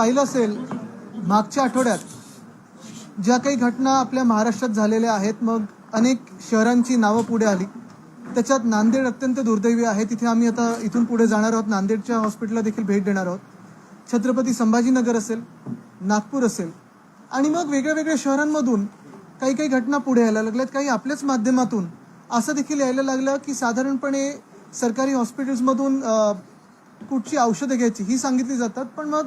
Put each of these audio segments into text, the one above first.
पाहिलं असेल मागच्या आठवड्यात ज्या काही घटना आपल्या महाराष्ट्रात झालेल्या आहेत, मग अनेक शहरांची नावं पुढे आली. त्याच्यात नांदेड अत्यंत दुर्दैवी आहे. तिथे आम्ही आता इथून पुढे जाणार आहोत. नांदेडच्या हॉस्पिटलला देखील भेट देणार आहोत. छत्रपती संभाजीनगर असेल, नागपूर असेल आणि मग वेगळ्या वेगळ्या शहरांमधून काही काही घटना पुढे यायला लागल्यात. काही आपल्याच माध्यमातून असं देखील यायला लागलं की साधारणपणे सरकारी हॉस्पिटल्समधून कुठची औषधं घ्यायची ही सांगितली जातात, पण मग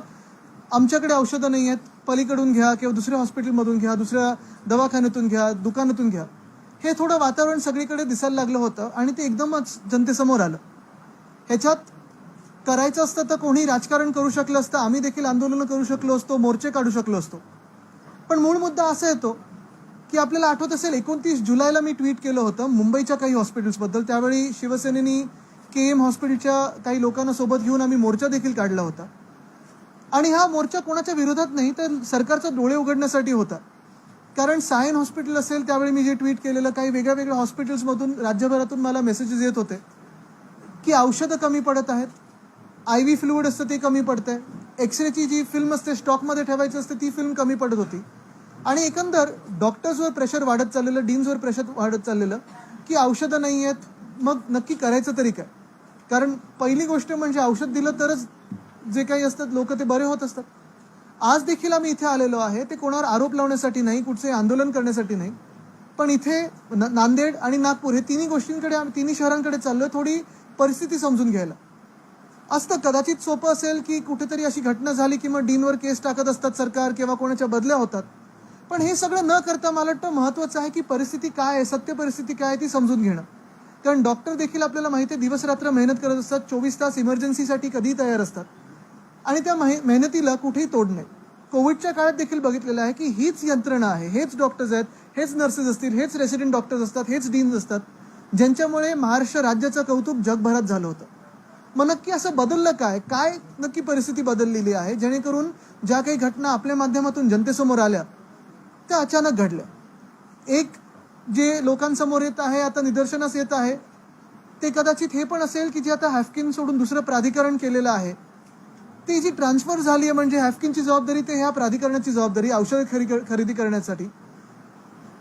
आमच्याकडे औषधं नाही आहेत, पलीकडून घ्या किंवा दुसऱ्या हॉस्पिटलमधून घ्या, दुसऱ्या दवाखान्यातून घ्या, दुकानातून घ्या. हे थोडं वातावरण सगळीकडे दिसायला लागलं होतं आणि ते एकदमच जनतेसमोर आलं. ह्याच्यात करायचं असतं तर कोणी राजकारण करू शकलं असतं, आम्ही देखील आंदोलनं करू शकलो असतो, मोर्चे काढू शकलो असतो. पण मूळ मुद्दा असा येतो की आपल्याला आठवत असेल 29 जुलैला मी ट्विट केलं होतं मुंबईच्या काही हॉस्पिटल्सबद्दल. त्यावेळी शिवसेनेनी KM हॉस्पिटलच्या काही लोकांना सोबत घेऊन आम्ही मोर्चा देखील काढला होता. आणि हा मोर्चा कोणाच्या विरोधात नाही, तर सरकारचा डोळे उघडण्यासाठी होता. कारण सायन हॉस्पिटल असेल त्यावेळी मी जे ट्विट केलेलं, काही वेगळ्या वेगळ्या हॉस्पिटल्समधून राज्यभरातून मला मेसेजेस येत होते की औषधं कमी पडत आहेत, IV फ्लुइड असतं ते कमी पडतंय, एक्सरेची जी फिल्म असते स्टॉकमध्ये ठेवायची असते ती फिल्म कमी पडत होती. आणि एकंदर डॉक्टर्सवर प्रेशर वाढत चाललेलं, डीन्सवर प्रेशर वाढत चाललेलं की औषधं नाही आहेत, मग नक्की करायचं तरी काय. कारण पहिली गोष्ट म्हणजे औषध दिलं तरच जे काही असतात लोक ते बरे होत असतात. आज देखील आम्ही इथे आलेलो आहे ते कोणावर आरोप लावण्यासाठी नाही, कुठचे आंदोलन करण्यासाठी नाही, पण इथे नांदेड आणि नागपूर हे तिन्ही गोष्टींकडे, तिन्ही शहरांकडे चाललोय थोडी परिस्थिती समजून घ्यायला. असतं कदाचित सोपं असेल की कुठेतरी अशी घटना झाली की मग डीनवर केस टाकत असतात सरकार किंवा कोणाच्या बदल्या होतात. पण हे सगळं न करता मला वाटतं महत्त्वाचं आहे की परिस्थिती काय आहे, सत्य परिस्थिती काय आहे ती समजून घेणं. कारण डॉक्टर देखील आपल्याला माहिती आहे दिवसरात्र मेहनत करत असतात, 24 तास इमर्जन्सीसाठी कधीही तयार असतात आणि त्या मेहनतीला कुठेही तोड नाही. कोविडच्या काळात देखील बघितलेलं आहे की हीच यंत्रणा आहे, हेच डॉक्टर्स आहेत, हेच नर्सेस असतील, हेच रेसिडेंट डॉक्टर्स असतात, हेच डीन्स असतात, ज्यांच्यामुळे महाराष्ट्र राज्याचं कौतुक जगभरात झालं होतं. मग नक्की असं बदललं काय, काय नक्की परिस्थिती बदललेली आहे जेणेकरून ज्या काही घटना आपल्या माध्यमातून जनतेसमोर आल्या त्या अचानक घडल्या. एक जे लोकांसमोर येत आहे, आता निदर्शनास येत आहे, ते कदाचित हे पण असेल की जे आता हॅफकिन सोडून दुसरं प्राधिकरण केलेलं आहे, ती जी ट्रान्सफर झाली आहे, म्हणजे हॅफकिनची जबाबदारी ते ह्या प्राधिकरणाची जबाबदारी औषध खरेदी करण्यासाठी,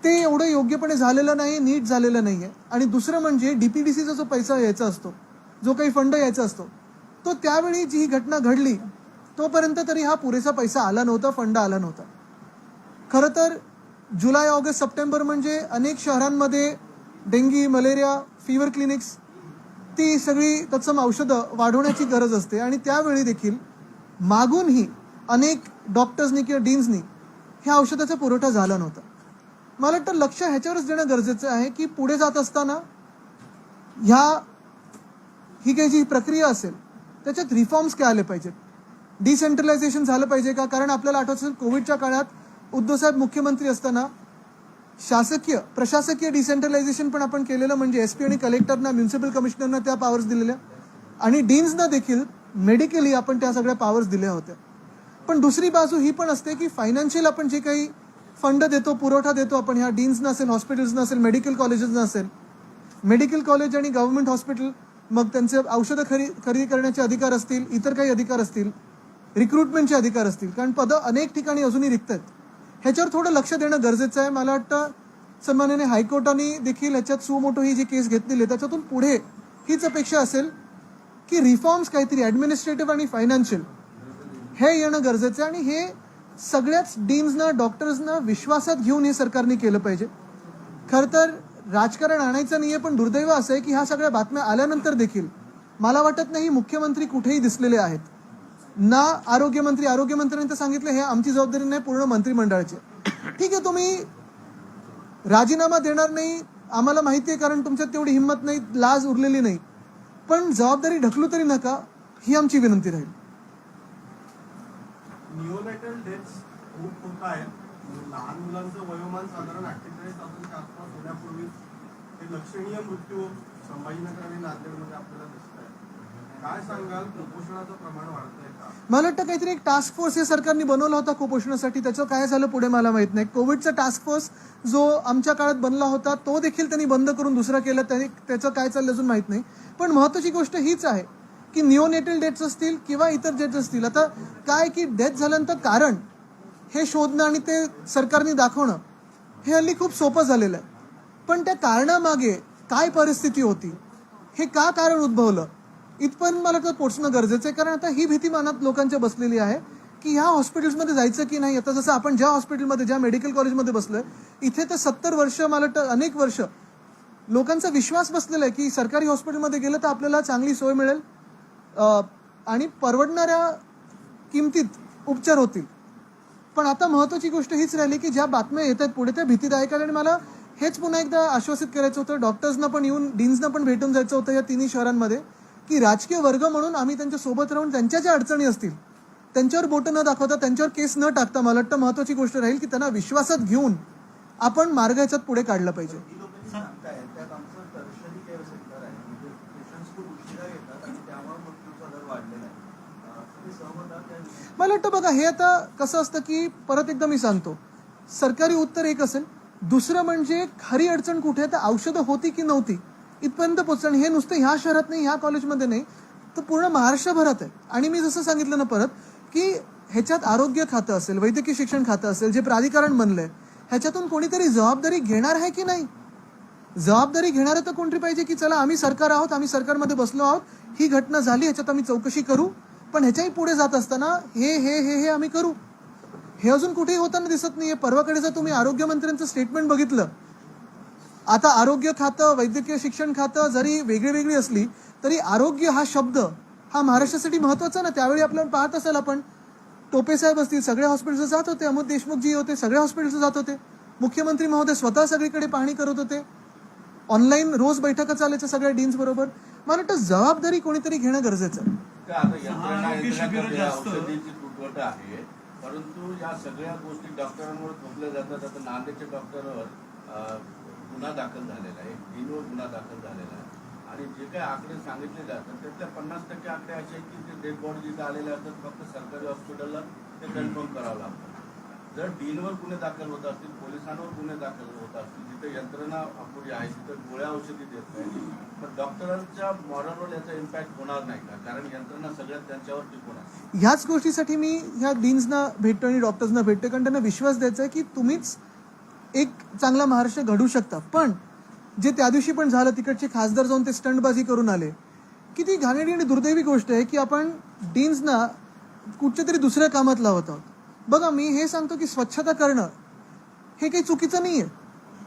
ते एवढं योग्यपणे झालेलं नाही, नीट झालेलं नाही आहे. आणि दुसरं म्हणजे DPDCचा जो पैसा यायचा असतो, जो काही फंड यायचा असतो, तो त्यावेळी जी ही घटना घडली तोपर्यंत तरी हा पुरेसा पैसा आला नव्हता, फंड आला नव्हता. खरं तर जुलै, ऑगस्ट, सप्टेंबर म्हणजे अनेक शहरांमध्ये डेंगी, मलेरिया, फीवर क्लिनिक्स, ती सगळी तत्सम औषधं वाढवण्याची गरज असते आणि त्यावेळी देखील मागूनही अनेक डॉक्टर्सनी किंवा डीन्सनी ह्या औषधाचा पुरवठा झाला नव्हता. मला वाटतं लक्ष ह्याच्यावरच देणं गरजेचं आहे की पुढे जात असताना ही काही जी प्रक्रिया असेल त्याच्यात रिफॉर्म्स काय आले पाहिजेत, डिसेंट्रलायझेशन झालं पाहिजे का. कारण आपल्याला आठवत असेल कोविडच्या काळात उद्धवसाहेब मुख्यमंत्री असताना प्रशासकीय डिसेंट्रलायझेशन पण आपण केलेलं, म्हणजे SP आणि कलेक्टरना, म्युन्सिपल कमिशनरना त्या पॉवर्स दिलेल्या आणि डीन्सना देखील मेडिकली आपण त्या सगळ्या पॉवर्स दिल्या होत्या. पण दुसरी बाजू ही पण असते की फायनान्शियल आपण जे काही फंड देतो, पुरवठा देतो आपण ह्या डीन्सना असेल, हॉस्पिटल्सना असेल, मेडिकल कॉलेजेसना असेल, मेडिकल कॉलेज आणि गव्हर्नमेंट हॉस्पिटल मग त्यांचे औषधं खरेदी करण्याचे अधिकार असतील, इतर काही अधिकार असतील, रिक्रुटमेंटचे अधिकार असतील, कारण पदं अनेक ठिकाणी अजूनही रिक्त आहेत. ह्याच्यावर थोडं लक्ष देणं गरजेचं आहे. मला वाटतं सन्माननीय हायकोर्टाने देखील ह्याच्यात सुमोटो ही जी केस घेतलेली आहे त्याच्यातून पुढे हीच अपेक्षा असेल की रिफॉर्म्स काहीतरी ॲडमिनिस्ट्रेटिव्ह आणि फायनान्शियल हे येणं गरजेचं आहे. आणि हे सगळ्याच डीन्सना, डॉक्टर्सना विश्वासात घेऊन हे सरकारने केलं पाहिजे. खरं तर राजकारण आणायचं नाही आहे, पण दुर्दैव असं आहे की ह्या सगळ्या बातम्या आल्यानंतर देखील मला वाटत नाही मुख्यमंत्री कुठेही दिसलेले आहेत, ना आरोग्यमंत्र्यांनी तर सांगितलं हे आमची जबाबदारी नाही, पूर्ण मंत्रिमंडळाची. ठीक आहे, तुम्ही राजीनामा देणार नाही आम्हाला माहिती आहे, कारण तुमच्यात तेवढी हिंमत नाही, लाज उरलेली नाही, पण जबाबदारी ढकलू तरी नका, ही आमची विनंती राहील. निओनेटल डेथ्स खूप होत आहेत. लहान मुलांचं वयोमान साधारण 48 तासांच्या आसपास होण्यापूर्वी हे लक्षणीय मृत्यू संभाजीनगर आणि नांदेडमध्ये आपल्याला दिसत आहे. काय सांगाल, कुपोषणाचं प्रमाण वाढतंय का? मला वाटतं काहीतरी एक टास्क फोर्स हे सरकारने बनवला होता कुपोषणासाठी, त्याचं काय झालं पुढे मला माहित नाही. कोविडचा टास्क फोर्स जो आमच्या काळात बनला होता तो देखील त्यांनी बंद करून दुसरा केला, त्याचं काय चाललं अजून माहित नाही. पण महत्त्वाची गोष्ट हीच आहे की निओनेटल डेथ्स असतील किंवा इतर डेथ्स असतील. आता काय की डेथ झाल्यानंतर कारण हे शोधणं आणि ते सरकारने दाखवणं हे हल्ली खूप सोपं झालेलं आहे. पण त्या कारणामागे काय परिस्थिती होती, हे का कारण उद्भवलं, इथपर्यंत मला तर पोहोचणं गरजेचं आहे. कारण आता ही भीती मनात लोकांच्या बसलेली आहे की ह्या हॉस्पिटल्समध्ये जायचं की नाही. आता जसं आपण ज्या हॉस्पिटलमध्ये, ज्या मेडिकल कॉलेजमध्ये बसलोय, इथे तर 70 वर्ष, मला वाटतं अनेक वर्ष लोकांचा विश्वास बसलेला आहे की सरकारी हॉस्पिटलमध्ये गेलं तर आपल्याला चांगली सोय मिळेल आणि परवडणाऱ्या किमतीत उपचार होतील. पण आता महत्वाची गोष्ट हीच राहिली की ज्या बातम्या येत आहेत पुढे त्या भीतीदायक आहेत. आणि मला हेच पुन्हा एकदा आश्वासित करायचं होतं, डॉक्टर्सना पण येऊन, डीन्सना पण भेटून जायचं होतं या तिन्ही शहरांमध्ये, की राजकीय वर्ग म्हणून आम्ही त्यांच्या सोबत राहून त्यांच्या ज्या अडचणी असतील त्यांच्यावर बोटं न दाखवता, त्यांच्यावर केस न टाकता, मला वाटतं महत्वाची गोष्ट राहील की त्यांना विश्वासात घेऊन आपण मार्ग ह्याच्यात पुढे काढला पाहिजे. मला वाटतं बघा, हे आता कसं असतं की परत एकदा मी सांगतो, सरकारी उत्तर एक असेल, दुसरं म्हणजे खरी अडचण कुठे आहे, तर औषधं होती की नव्हती इथपर्यंत पोहोचणं. आणि हे नुसतं ह्या शहरात नाही, ह्या कॉलेजमध्ये नाही, तर पूर्ण महाराष्ट्रभरात आहे. आणि मी जसं सांगितलं ना परत, की ह्याच्यात आरोग्य खातं असेल, वैद्यकीय शिक्षण खातं असेल, जे प्राधिकरण बनलंय, ह्याच्यातून कोणीतरी जबाबदारी घेणार आहे की नाही. जबाबदारी घेणारं तर कोणतरी पाहिजे की चला आम्ही सरकार आहोत, आम्ही सरकारमध्ये बसलो आहोत, ही घटना झाली, ह्याच्यात आम्ही चौकशी करू, पण ह्याच्याही पुढे जात असताना हे हे हे हे आम्ही करू. हे अजून कुठेही होताना दिसत नाहीये. परवाकडे जर तुम्ही आरोग्यमंत्र्यांचं स्टेटमेंट बघितलं, आता आरोग्य खातं, वैद्यकीय शिक्षण खातं जरी वेगळी वेगळी असली तरी आरोग्य हा शब्द हा महाराष्ट्रासाठी महत्वाचा ना. त्यावेळी आपल्याला पाहत असाल आपण, टोपे साहेब असतील, सगळ्या हॉस्पिटल्स जात होते, अमोद देशमुख जी होते, सगळ्या हॉस्पिटल्स जात होते, मुख्यमंत्री महोदय स्वतः सगळीकडे पाहणी करत होते, ऑनलाईन रोज बैठका चालायच्या सगळ्या डीन्स बरोबर. मला वाटतं जबाबदारी कोणीतरी घेणं गरजेचं आहे. आहे, परंतु या सगळ्या गोष्टी डॉक्टरांवर थोपल्या जातात. आता नांदेडच्या डॉक्टरवर गुन्हा दाखल झालेला आहे, डीनवर गुन्हा दाखल झालेला आहे. आणि जे काही आकडे सांगितले जातात त्यातल्या 50% आकडे असे आहेत की ते डेड बॉडी जिथे आलेले असतात फक्त सरकारी हॉस्पिटलला ते कन्फर्म करावं लागतं. जर डीनवर गुन्हे दाखल होत असतील, पोलिसांवर गुन्हे दाखल होत असतील, जिथे यंत्रणा अपुरी आहे, तिथे गोळ्या औषधी देत नाही, पण डॉक्टरांच्या मॉरलवर याचा इम्पॅक्ट होणार नाही का? कारण यंत्रणा सगळ्यात त्यांच्यावर टिकून आहे. ह्याच गोष्टीसाठी मी ह्या डीन्सना भेटतो आणि डॉक्टर्सना भेटतो, कारण त्यांना विश्वास द्यायचा आहे की तुम्हीच एक चांगला महाराष्ट्र घडवू शकता. पण जे त्या दिवशी पण झालं, तिकडचे खासदार जाऊन ते स्टंटबाजी करून आले, किती घाणेरडी आणि दुर्दैवी गोष्ट आहे की आपण डीन्सना कुठच्या तरी दुसऱ्या कामात लावत आहोत. बघा, मी हे सांगतो की स्वच्छता करणं हे काही चुकीचं नाहीये,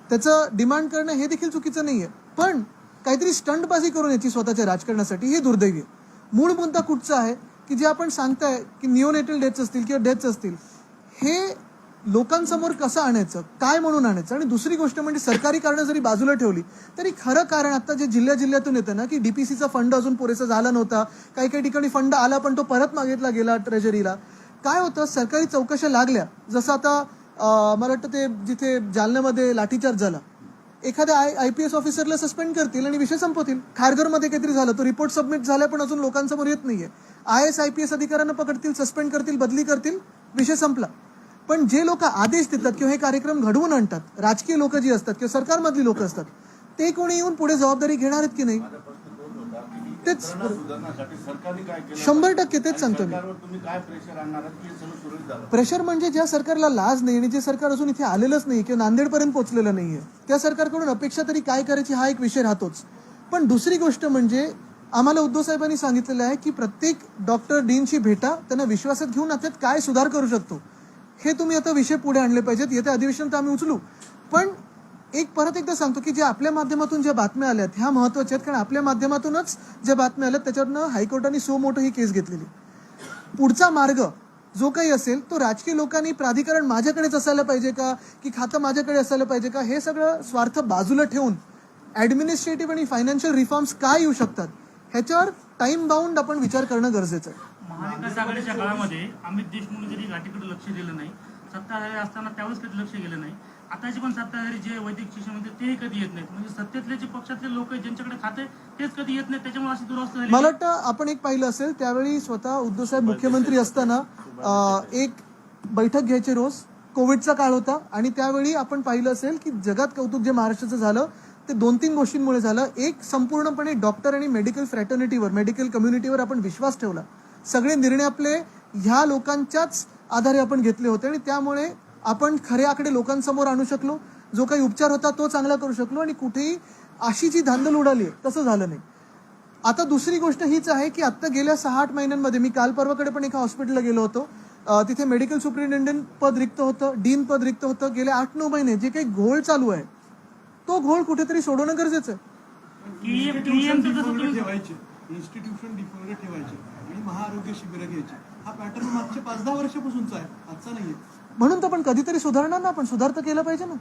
त्याचं डिमांड करणं हे देखील चुकीचं नाहीये, पण काहीतरी स्टंटबाजी करून याची स्वतःच्या राजकारणासाठी हे दुर्दैवी आहे. मूळ मुद्दा कुठचा आहे की जे आपण सांगताय की निओनेटल डेथ्स असतील किंवा डेथ्स असतील, हे लोकांसमोर कसं आणायचं, काय म्हणून आणायचं. आणि दुसरी गोष्ट म्हणजे सरकारी कारणं जरी बाजूला ठेवली तरी खरं कारण आता जे जिल्ह्यातून येतं ना, की डीपीसीचा फंड अजून पुरेसा झाला नव्हता, काही काही ठिकाणी फंड आला पण तो परत मागितला गेला ट्रेजरीला. काय होतं, सरकारी चौकशा लागल्या, जसं आता मला वाटतं ते जिथे जालन्यामध्ये लाठीचार्ज झाला, एखाद्या IPS ऑफिसरला सस्पेंड करतील आणि विषय संपवतील. खारघरमध्ये काहीतरी झालं, तो रिपोर्ट सबमिट झाला पण अजून लोकांसमोर येत नाहीये. IAS IPS अधिकाऱ्यांना पकडतील, सस्पेंड करतील, बदली करतील, विषय संपला. पण जे लोक आदेश देतात किंवा हे कार्यक्रम घडवून आणतात, राजकीय लोक जी असतात किंवा सरकारमधली लोक असतात, ते कोणी येऊन पुढे जबाबदारी घेणार आहेत की नाही. तेच 100% तेच सांगतो मी. प्रेशर म्हणजे ज्या सरकारला लाज नाही आणि जे सरकार अजून इथे आलेलंच नाही किंवा नांदेडपर्यंत पोहोचलेलं नाहीये, त्या सरकारकडून अपेक्षा तरी काय करायची हा एक विषय राहतोच. पण दुसरी गोष्ट म्हणजे आम्हाला उद्धव साहेबांनी सांगितलेलं आहे की प्रत्येक डॉक्टर डीनशी भेटा, त्यांना विश्वासात घेऊन त्यात काय सुधार करू शकतो हे तुम्ही आता विषय पुढे आणले पाहिजेत. येत्या अधिवेशन तर आम्ही उचलू, पण एक परत एकदा सांगतो की जे आपल्या माध्यमातून ज्या बातम्या आल्यात ह्या महत्वाच्या आहेत, कारण आपल्या माध्यमातूनच ज्या बातम्या आल्यात त्याच्यावरनं हायकोर्टाने सो मोठं ही केस घेतलेली. पुढचा मार्ग जो काही असेल तो राजकीय लोकांनी, प्राधिकरण माझ्याकडेच असायला पाहिजे का, की खातं माझ्याकडे असायला पाहिजे का, हे सगळं स्वार्थ बाजूला ठेवून ऍडमिनिस्ट्रेटिव्ह आणि फायनान्शियल रिफॉर्म्स काय येऊ शकतात ह्याच्यावर टाइम बाउंड आपण विचार करणं गरजेचं आहे. महाविकास आघाडीच्या काळामध्ये अमित देशमुख जरी घाटीकडे लक्ष दिलं नाही, सत्ताधारी असताना त्यावेळेस कधी लक्ष गेलं नाही, आताचे पण सत्ताधारी जे वैद्यकीय शिक्षण मंत्री तेही कधी येत नाहीत. म्हणजे सत्तेतले जे पक्षातले लोक आहेत ज्यांच्याकडे खाते तेच कधी येत नाहीत, त्याच्यामुळे अशी दुरवस्था झाली. मला वाटतं आपण एक पाहिलं असेल, त्यावेळी स्वतः उद्धव साहेब मुख्यमंत्री असताना एक बैठक घ्यायचे रोज, कोविडचा काळ होता आणि त्यावेळी आपण पाहिलं असेल की जगात कौतुक जे महाराष्ट्राचं झालं ते 2-3 गोष्टींमुळे झालं. एक, संपूर्णपणे डॉक्टर आणि मेडिकल फ्रॅटर्निटीवर, मेडिकल कम्युनिटीवर आपण विश्वास ठेवला. सगळे निर्णय आपले ह्या लोकांच्याच आधारे आपण घेतले होते आणि त्यामुळे आपण खरे आकडे लोकांसमोर आणू शकलो. जो काही उपचार होता तो चांगला करू शकलो आणि कुठेही अशी जी धांदल उडाली आहे तसं झालं नाही. आता दुसरी गोष्ट हीच आहे की आत्ता गेल्या 6-8 महिन्यांमध्ये मी काल परवाकडे पण एका हॉस्पिटलला गेलो होतो. तिथे मेडिकल सुपरिटेंडंट पद रिक्त होतं, डीन पद रिक्त होतं. गेले 8-9 महिने जे काही घोळ चालू आहे तो घोळ कुठेतरी सोडवणं गरजेचं आहे. इन्स्टिट्यूशन डिफॉल्ट ठेवायचे आणि महाआरोग्य शिबिरं घ्यायची. हा पॅटर्न मागच्या 5-10 वर्षापासूनचा आहे, आजचा नाहीये. म्हणून तर पण कधीतरी सुधारणार ना, आपण सुधार तर केलं पाहिजे ना.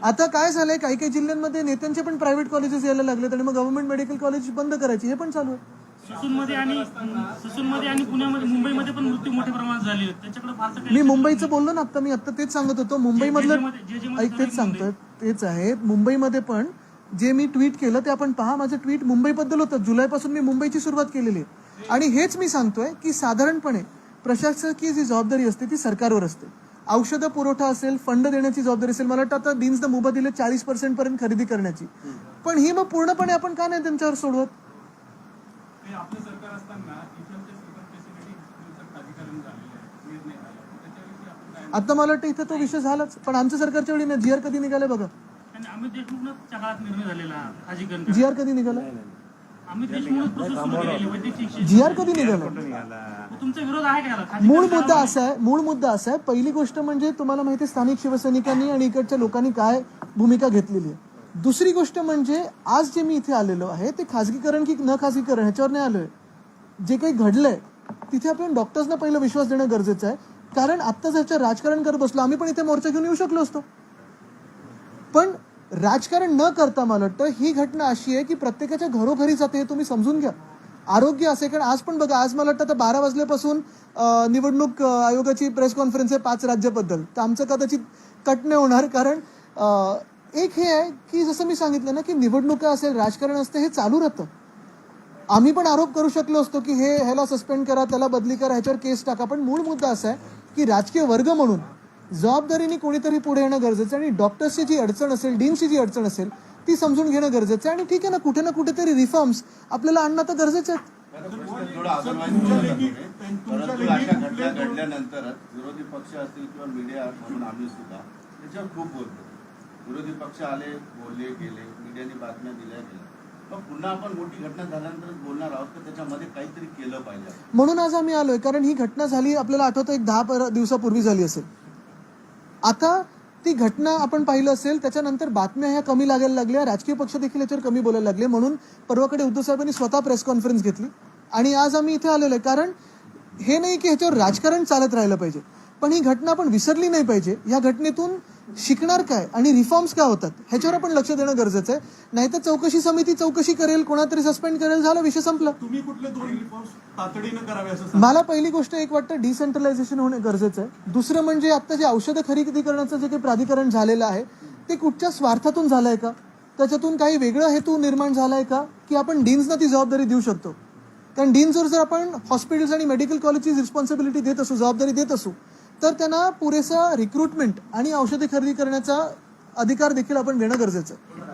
आता काय झालंय, काही काही जिल्ह्यांमध्ये नेत्यांचे पण प्रायव्हेट कॉलेजेस यायला लागलेत आणि मग गव्हर्नमेंट मेडिकल कॉलेज बंद करायची, हे पण चालू आहे. ससूनमध्ये आणि पुण्यामध्ये, मुंबईमध्ये पण मृत्यू मोठ्या प्रमाणात झाले आहेत. त्याच्याकडे फारसं काही मी मुंबईचं बोललो ना आता, मी आता तेच सांगत होतो. मुंबईमधलं जे ऐक, तेच सांगतोय, तेच आहे. मुंबईमध्ये पण जे मी ट्विट केलं ते आपण पहा. माझं ट्विट मुंबईबद्दल होतं. जुलैपासून मी मुंबईची सुरुवात केलेली आहे आणि हेच मी सांगतोय की साधारणपणे प्रशासकीय जी जबाबदारी असते ती सरकारवर असते. औषधं पुरवठा असेल, फंड देण्याची जबाबदारी असेल. मला वाटतं आता दिन्सनं मुभा दिले 40% पर्यंत खरेदी करण्याची. पण ही मग पूर्णपणे आपण का नाही त्यांच्यावर सोडवत? आपलं सरकार असताना इथलच्या सुपर स्पेसिलिटी प्राधिकरण झालेलं आहे, निर्णय झाला, त्याच्याविषयी आपण काय? आता मला वाटतं इथं तो विषय झालाच. पण आमच्या सरकारच्या वेळी ना GR कधी निघाले बघा. आणि अमित देशमुखच्या काळात निर्णय झालेला खाजगीकरण. GR कधी निघाला? अमित देशमुख प्रोसेस सुरू केलेली वैद्यकीय शिक्षण. GR कधी निघाला? तुमचा विरोध आहे का याला? मूळ मुद्दा असा आहे. पहिली गोष्ट म्हणजे तुम्हाला माहिती आहे स्थानिक शिवसैनिकांनी आणि इकडच्या लोकांनी काय भूमिका घेतलेली आहे. दुसरी गोष्ट म्हणजे आज जे मी इथे आलेलो आहे ते खाजगीकरण की न खाजगीकरण ह्याच्यावर नाही आलोय. जे काही घडलंय तिथे आपण डॉक्टर्सना पहिला विश्वास देणं गरजेचं आहे. कारण आत्ता जर राजकारण करत बसलो, आम्ही पण इथे मोर्चा घेऊन येऊ शकलो असतो. पण राजकारण न करता मला वाटतं ही घटना अशी आहे की प्रत्येकाच्या घरोघरी जाते, हे तुम्ही समजून घ्या. आरोग्य असे, कारण आज पण बघा, आज मला वाटतं आता 12 वाजल्यापासून निवडणूक आयोगाची प्रेस कॉन्फरन्स आहे 5 राज्याबद्दल. तर आमचं कदाचित कट नाही होणार. कारण एक हे आहे की जसं मी सांगितलं ना की निवडणुका असेल, राजकारण असते, हे चालू राहतं. आम्ही पण आरोप करू शकलो असतो की ह्याला सस्पेंड करा, त्याला बदली करा, ह्याच्यावर केस टाका. पण मूळ मुद्दा असा आहे की राजकीय वर्ग म्हणून जबाबदारीने कोणीतरी पुढे येणं गरजेचं आहे आणि डॉक्टर्सची जी अडचण असेल, डीनची जी अडचण असेल ती समजून घेणं गरजेचं आहे. आणि ठीक आहे ना, कुठे ना कुठेतरी रिफॉर्म्स आपल्याला आणणं तर गरजेचं आहे. परंतु अशा घटना घडल्यानंतर विरोधी पक्ष असतील किंवा मीडिया म्हणून आम्ही सुद्धा त्याच्यावर खूप बोलतो. विरोधी पक्ष आले, बोलले गेले, मीडियाने बातम्या दिल्या गेल्या. मग पुन्हा आपण मोठी घटना झाल्यानंतर बोलणार आहोत तर त्याच्यामध्ये काहीतरी केलं पाहिजे. म्हणून आज आम्ही आलोय. कारण ही घटना झाली, आपल्याला आठवतं, एक 10 दिवसापूर्वी झाली असेल. आता ती घटना आपण पाहिलं असेल, त्याच्यानंतर बातम्या ह्या कमी लागायला लागल्या, राजकीय पक्ष देखील याच्यावर कमी बोलायला लागले. म्हणून परवाकडे उद्धव साहेबांनी स्वतः प्रेस कॉन्फरन्स घेतली आणि आज आम्ही इथे आलेलो आहे. कारण हे नाही की ह्याच्यावर राजकारण चालत राहिलं पाहिजे, पण ही घटना आपण विसरली नाही पाहिजे. या घटनेतून शिकणार काय आणि रिफॉर्म्स काय होतात ह्याच्यावर आपण लक्ष देणं गरजेचं आहे. नाहीतर चौकशी समिती चौकशी करेल, कोणातरी सस्पेंड करेल, झालं, विषय संपला. तुम्ही कुठले 2 रिफॉर्म्स तातडीनं करावे असं मला पहिली गोष्ट एक वाटतं, डिसेंट्रलायझेशन होणं गरजेचं आहे. दुसरं म्हणजे आता जे औषधं खरेदी करण्याचं जे काही प्राधिकरण झालेलं आहे ते कुठच्या स्वार्थातून झालंय का, त्याच्यातून काही वेगळं हेतू निर्माण झालाय का, की आपण डीन्सना ती जबाबदारी देऊ शकतो. कारण डीन्सवर जर आपण हॉस्पिटल्स आणि मेडिकल कॉलेजची रिस्पॉन्सिबिलिटी देत असू, जबाबदारी देत असू, तर त्यांना पुरेसा रिक्रुटमेंट आणि औषधे खरेदी करण्याचा अधिकार देखील आपण देणं गरजेचं आहे.